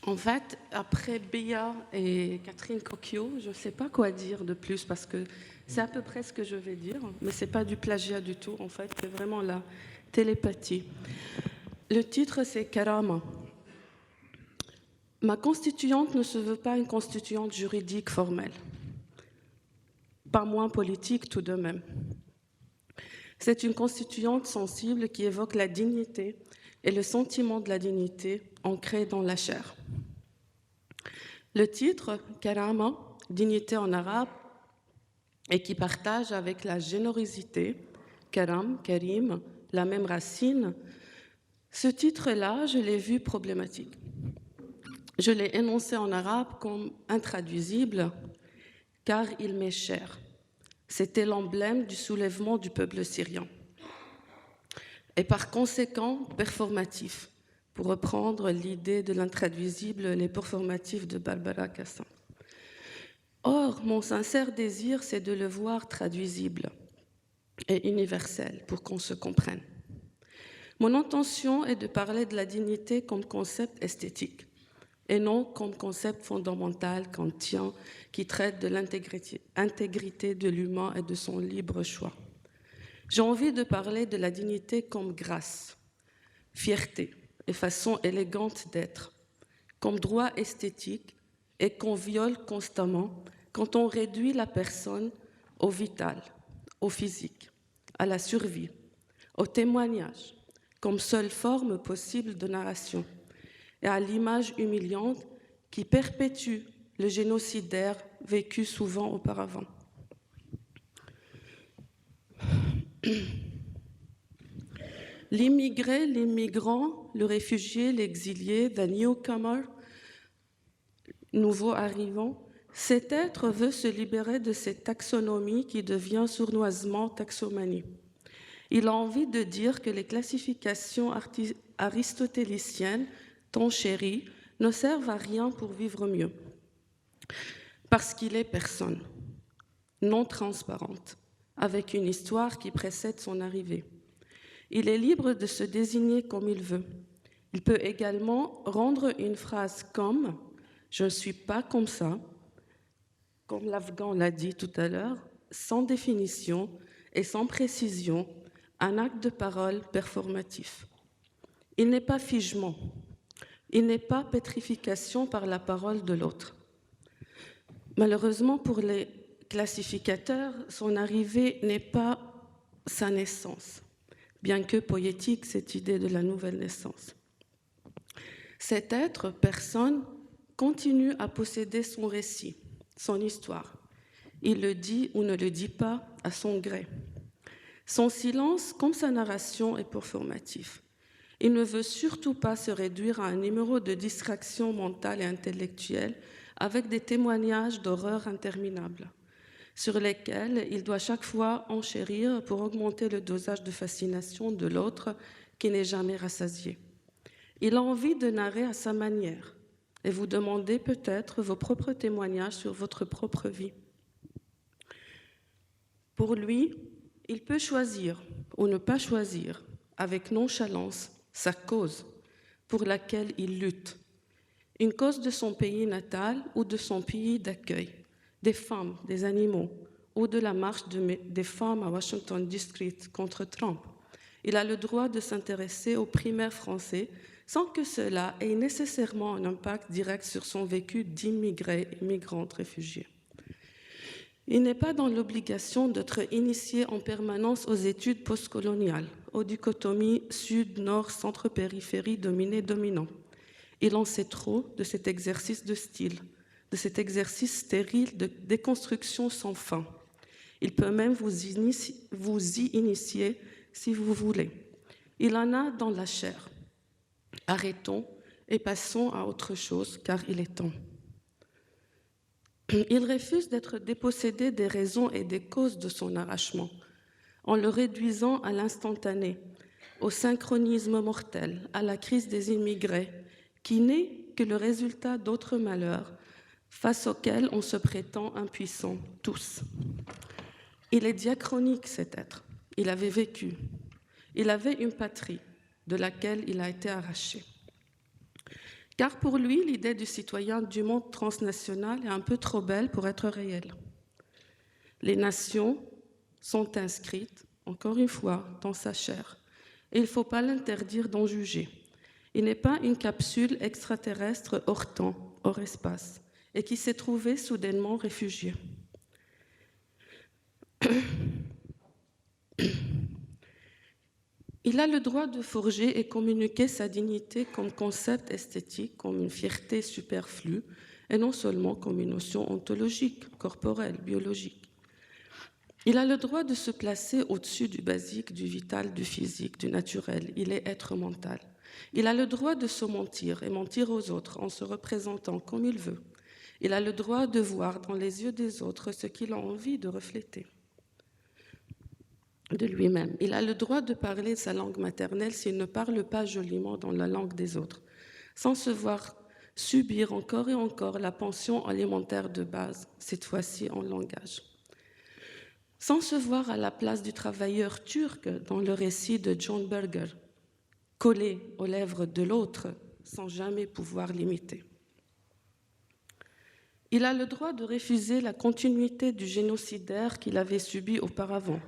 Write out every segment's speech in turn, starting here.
En fait, après Béa et Catherine Cocchio, je ne sais pas quoi dire de plus parce que c'est à peu près ce que je vais dire, mais ce n'est pas du plagiat du tout, en fait, c'est vraiment la télépathie. Le titre, c'est Karama. Ma constituante ne se veut pas une constituante juridique formelle, pas moins politique tout de même. C'est une constituante sensible qui évoque la dignité et le sentiment de la dignité ancré dans la chair. Le titre, Karama, dignité en arabe, et qui partage avec la générosité, Karam, Karim, la même racine, ce titre-là, je l'ai vu problématique. Je l'ai énoncé en arabe comme intraduisible, car il m'est cher. C'était l'emblème du soulèvement du peuple syrien. Et par conséquent, performatif, pour reprendre l'idée de l'intraduisible, les performatifs de Barbara Cassin. Or, mon sincère désir, c'est de le voir traduisible et universel pour qu'on se comprenne. Mon intention est de parler de la dignité comme concept esthétique et non comme concept fondamental kantien qui traite de l'intégrité de l'humain et de son libre choix. J'ai envie de parler de la dignité comme grâce, fierté et façon élégante d'être, comme droit esthétique et qu'on viole constamment quand on réduit la personne au vital, au physique, à la survie, au témoignage, comme seule forme possible de narration, et à l'image humiliante qui perpétue le génocidaire vécu souvent auparavant. L'immigré, l'immigrant, le réfugié, l'exilé, the newcomer, nouveau arrivant, cet être veut se libérer de cette taxonomie qui devient sournoisement taxomanie. Il a envie de dire que les classifications aristotéliciennes, tant chéries, ne servent à rien pour vivre mieux. Parce qu'il est personne, non transparente, avec une histoire qui précède son arrivée. Il est libre de se désigner comme il veut. Il peut également rendre une phrase comme « je ne suis pas comme ça », comme l'Afghan l'a dit tout à l'heure, sans définition et sans précision, un acte de parole performatif. Il n'est pas figement, il n'est pas pétrification par la parole de l'autre. Malheureusement pour les classificateurs, son arrivée n'est pas sa naissance, bien que poétique cette idée de la nouvelle naissance. Cet être, personne, continue à posséder son récit, son histoire. Il le dit ou ne le dit pas à son gré. Son silence, comme sa narration, est performatif. Il ne veut surtout pas se réduire à un numéro de distraction mentale et intellectuelle avec des témoignages d'horreur interminables, sur lesquels il doit chaque fois enchérir pour augmenter le dosage de fascination de l'autre qui n'est jamais rassasié. Il a envie de narrer à sa manière et vous demander peut-être vos propres témoignages sur votre propre vie. Pour lui, il peut choisir ou ne pas choisir avec nonchalance sa cause pour laquelle il lutte, une cause de son pays natal ou de son pays d'accueil, des femmes, des animaux ou de la marche des femmes à Washington District contre Trump. Il a le droit de s'intéresser aux primaires français sans que cela ait nécessairement un impact direct sur son vécu d'immigrés et migrantes réfugiés. Il n'est pas dans l'obligation d'être initié en permanence aux études postcoloniales, aux dichotomies sud, nord, centre, périphérie, dominé, dominant. Il en sait trop de cet exercice de style, de cet exercice stérile de déconstruction sans fin. Il peut même vous y initier si vous voulez. Il en a dans la chair. Arrêtons et passons à autre chose, car il est temps. Il refuse d'être dépossédé des raisons et des causes de son arrachement, en le réduisant à l'instantané, au synchronisme mortel, à la crise des immigrés, qui n'est que le résultat d'autres malheurs, face auxquels on se prétend impuissant, tous. Il est diachronique, cet être. Il avait vécu. Il avait une patrie de laquelle il a été arraché. Car pour lui, l'idée du citoyen du monde transnational est un peu trop belle pour être réelle. Les nations sont inscrites, encore une fois, dans sa chair. Et il ne faut pas l'interdire d'en juger. Il n'est pas une capsule extraterrestre hors temps, hors espace, et qui s'est trouvé soudainement réfugié. Il a le droit de forger et communiquer sa dignité comme concept esthétique, comme une fierté superflue, et non seulement comme une notion ontologique, corporelle, biologique. Il a le droit de se placer au-dessus du basique, du vital, du physique, du naturel. Il est être mental. Il a le droit de se mentir et mentir aux autres en se représentant comme il veut. Il a le droit de voir dans les yeux des autres ce qu'il a envie de refléter de lui-même. Il a le droit de parler sa langue maternelle s'il ne parle pas joliment dans la langue des autres, sans se voir subir encore et encore la pension alimentaire de base, cette fois-ci en langage. Sans se voir à la place du travailleur turc dans le récit de John Berger, collé aux lèvres de l'autre sans jamais pouvoir l'imiter. Il a le droit de refuser la continuité du génocidaire qu'il avait subi auparavant.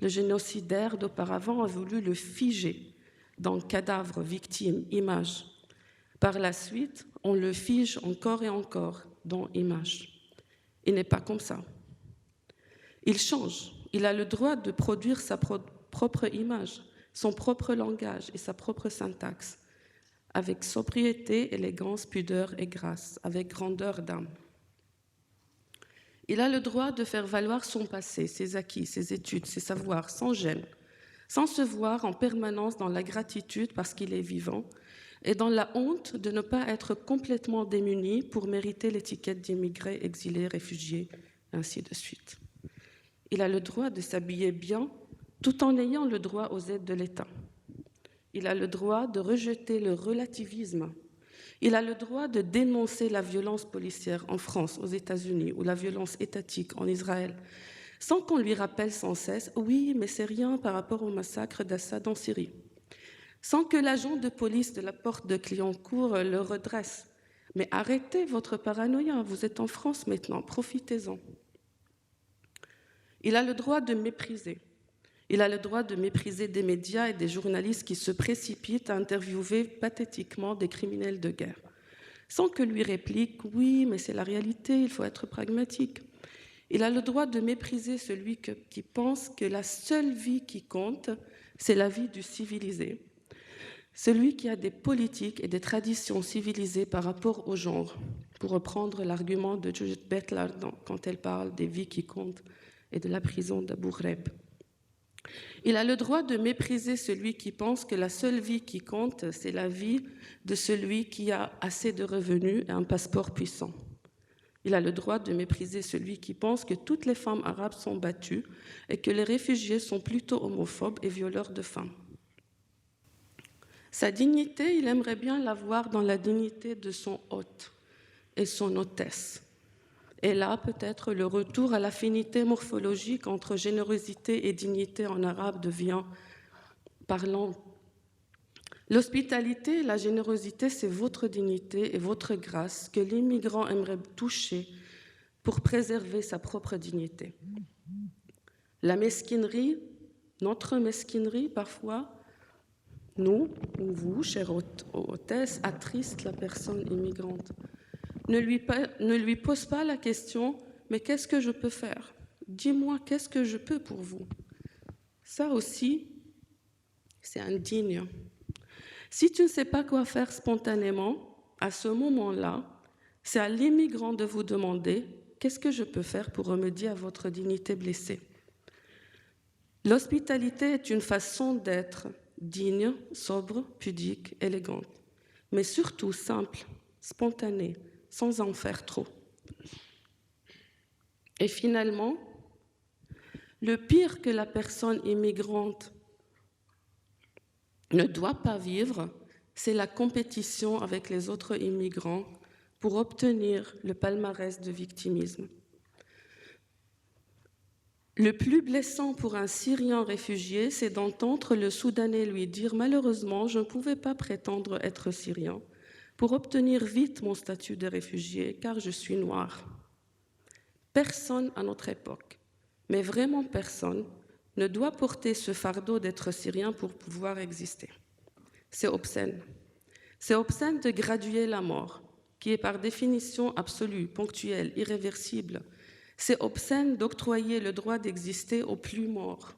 Le génocidaire d'auparavant a voulu le figer dans cadavre, victime, image. Par la suite, on le fige encore et encore dans image. Il n'est pas comme ça. Il change. Il a le droit de produire sa propre image, son propre langage et sa propre syntaxe, avec sobriété, élégance, pudeur et grâce, avec grandeur d'âme. Il a le droit de faire valoir son passé, ses acquis, ses études, ses savoirs, sans gêne, sans se voir en permanence dans la gratitude parce qu'il est vivant et dans la honte de ne pas être complètement démuni pour mériter l'étiquette d'immigré, exilé, réfugié, ainsi de suite. Il a le droit de s'habiller bien tout en ayant le droit aux aides de l'État. Il a le droit de rejeter le relativisme. Il a le droit de dénoncer la violence policière en France, aux États-Unis, ou la violence étatique en Israël, sans qu'on lui rappelle sans cesse « oui, mais c'est rien par rapport au massacre d'Assad en Syrie », sans que l'agent de police de la porte de Clignancourt le redresse. Mais arrêtez votre paranoïa, vous êtes en France maintenant, profitez-en. Il a le droit de mépriser. Il a le droit de mépriser des médias et des journalistes qui se précipitent à interviewer pathétiquement des criminels de guerre, sans que lui réplique « oui, mais c'est la réalité, il faut être pragmatique ». Il a le droit de mépriser celui qui pense que la seule vie qui compte, c'est la vie du civilisé, celui qui a des politiques et des traditions civilisées par rapport au genre, pour reprendre l'argument de Judith Butler quand elle parle des vies qui comptent et de la prison d'Abu Ghraib. Il a le droit de mépriser celui qui pense que la seule vie qui compte, c'est la vie de celui qui a assez de revenus et un passeport puissant. Il a le droit de mépriser celui qui pense que toutes les femmes arabes sont battues et que les réfugiés sont plutôt homophobes et violeurs de femmes. Sa dignité, il aimerait bien la voir dans la dignité de son hôte et son hôtesse. Et là, peut-être, le retour à l'affinité morphologique entre générosité et dignité en arabe devient parlant. L'hospitalité et la générosité, c'est votre dignité et votre grâce que l'immigrant aimerait toucher pour préserver sa propre dignité. La mesquinerie, notre mesquinerie, parfois, nous ou vous, chère hôtesse, attriste la personne immigrante. Ne lui pose pas la question « mais qu'est-ce que je peux faire? Dis-moi, qu'est-ce que je peux pour vous ?» Ça aussi, c'est indigne. Si tu ne sais pas quoi faire spontanément, à ce moment-là, c'est à l'immigrant de vous demander « qu'est-ce que je peux faire pour remédier à votre dignité blessée ?» L'hospitalité est une façon d'être digne, sobre, pudique, élégante, mais surtout simple, spontanée, sans en faire trop. Et finalement, le pire que la personne immigrante ne doit pas vivre, c'est la compétition avec les autres immigrants pour obtenir le palmarès de victimisme. Le plus blessant pour un Syrien réfugié, c'est d'entendre le Soudanais lui dire « Malheureusement, je ne pouvais pas prétendre être Syrien pour obtenir vite mon statut de réfugié, car je suis noire. Personne à notre époque, mais vraiment personne, ne doit porter ce fardeau d'être syrien pour pouvoir exister. C'est obscène. C'est obscène de graduer la mort, qui est par définition absolue, ponctuelle, irréversible. C'est obscène d'octroyer le droit d'exister aux plus morts.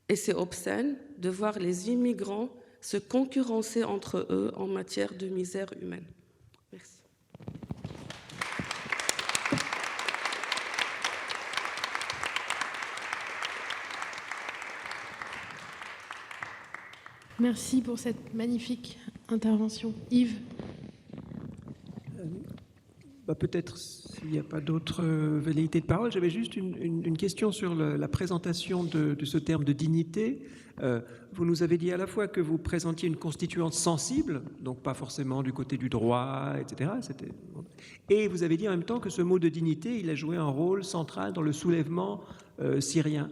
Et c'est obscène de voir les immigrants se concurrencer entre eux en matière de misère humaine. Merci. Merci pour cette magnifique intervention. Yves? Peut-être s'il n'y a pas d'autres velléités de parole, j'avais juste une question sur la présentation de ce terme de dignité. Vous nous avez dit à la fois que vous présentiez une constituante sensible, donc pas forcément du côté du droit, etc. Et vous avez dit en même temps que ce mot de dignité, il a joué un rôle central dans le soulèvement syrien.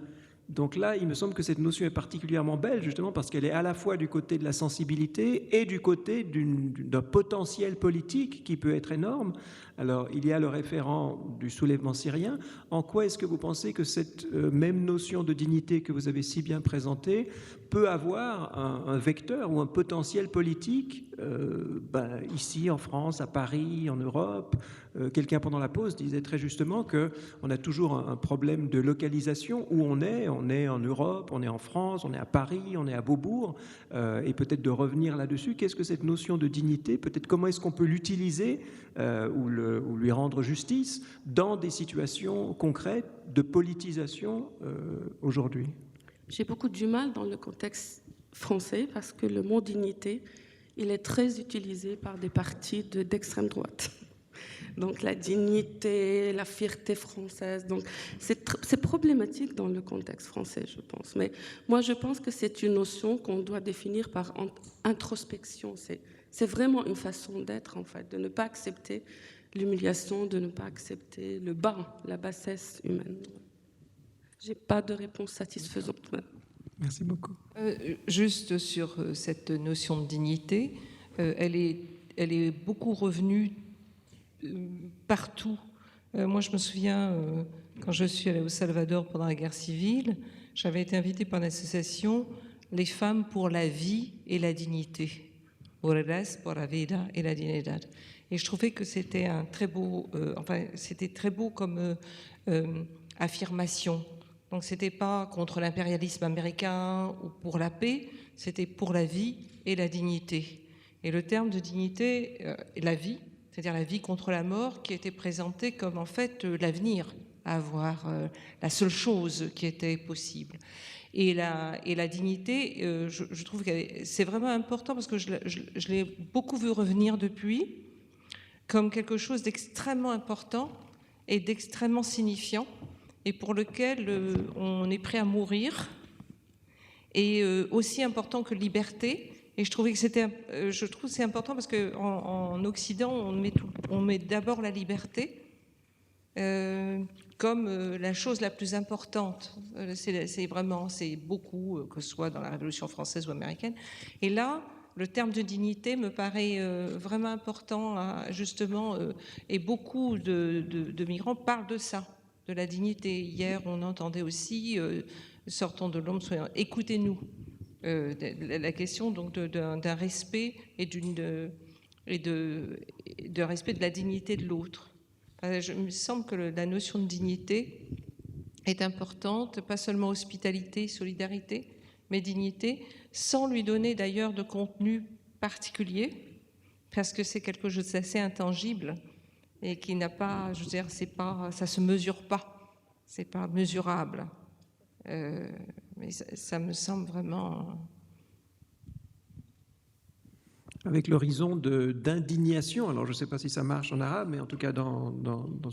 Donc là, il me semble que cette notion est particulièrement belle, justement, parce qu'elle est à la fois du côté de la sensibilité et du côté d'un potentiel politique qui peut être énorme. Alors, il y a le référent du soulèvement syrien. En quoi est-ce que vous pensez que cette même notion de dignité que vous avez si bien présentée peut avoir un vecteur ou un potentiel politique ici, en France, à Paris, en Europe? Quelqu'un pendant la pause disait très justement qu'on a toujours un problème de localisation où on est en Europe, on est en France, on est à Paris, on est à Beaubourg, et peut-être de revenir là-dessus. Qu'est-ce que cette notion de dignité? Peut-être comment est-ce qu'on peut l'utiliser ou lui rendre justice dans des situations concrètes de politisation aujourd'hui? J'ai beaucoup du mal dans le contexte français parce que le mot dignité, il est très utilisé par des partis d'extrême droite. Donc la dignité, la fierté française, donc c'est problématique dans le contexte français, je pense. Mais moi, je pense que c'est une notion qu'on doit définir par introspection. C'est vraiment une façon d'être, en fait, de ne pas accepter l'humiliation, de ne pas accepter le bas, la bassesse humaine. Je n'ai pas de réponse satisfaisante. Merci beaucoup. Juste sur cette notion de dignité, elle est beaucoup revenue partout. Moi, je me souviens, quand je suis allée au Salvador pendant la guerre civile, j'avais été invitée par l'association Les Femmes pour la Vie et la Dignité. Mujeres por la Vida y la Dignidad. Et je trouvais que c'était un très beau, c'était très beau comme affirmation. Donc, c'était pas contre l'impérialisme américain ou pour la paix, c'était pour la vie et la dignité. Et le terme de dignité, la vie, c'est-à-dire la vie contre la mort, qui était présenté comme en fait l'avenir à avoir, la seule chose qui était possible. Et la dignité, je trouve que c'est vraiment important parce que je l'ai beaucoup vu revenir depuis comme quelque chose d'extrêmement important et d'extrêmement signifiant et pour lequel on est prêt à mourir et aussi important que liberté. Et je trouve que c'est important parce qu'en Occident, on met d'abord la liberté comme la chose la plus importante. C'est beaucoup, que ce soit dans la Révolution française ou américaine. Et là, le terme de dignité me paraît vraiment important, justement, et beaucoup de migrants parlent de ça, de la dignité. Hier, on entendait aussi, sortons de l'ombre, écoutez-nous. La question donc d'un respect et de respect de la dignité de l'autre. Il me semble que la notion de dignité est importante, pas seulement hospitalité, solidarité, mais dignité, sans lui donner d'ailleurs de contenu particulier, parce que c'est quelque chose d'assez intangible et qui n'a pas, je veux dire, ça se mesure pas, c'est pas mesurable. Mais ça me semble vraiment... Avec l'horizon d'indignation, alors je ne sais pas si ça marche en arabe, mais en tout cas dans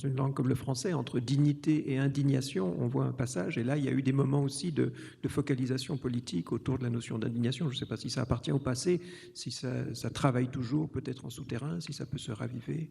une langue comme le français, entre dignité et indignation, on voit un passage, et là il y a eu des moments aussi de focalisation politique autour de la notion d'indignation. Je ne sais pas si ça appartient au passé, si ça travaille toujours peut-être en souterrain, si ça peut se raviver.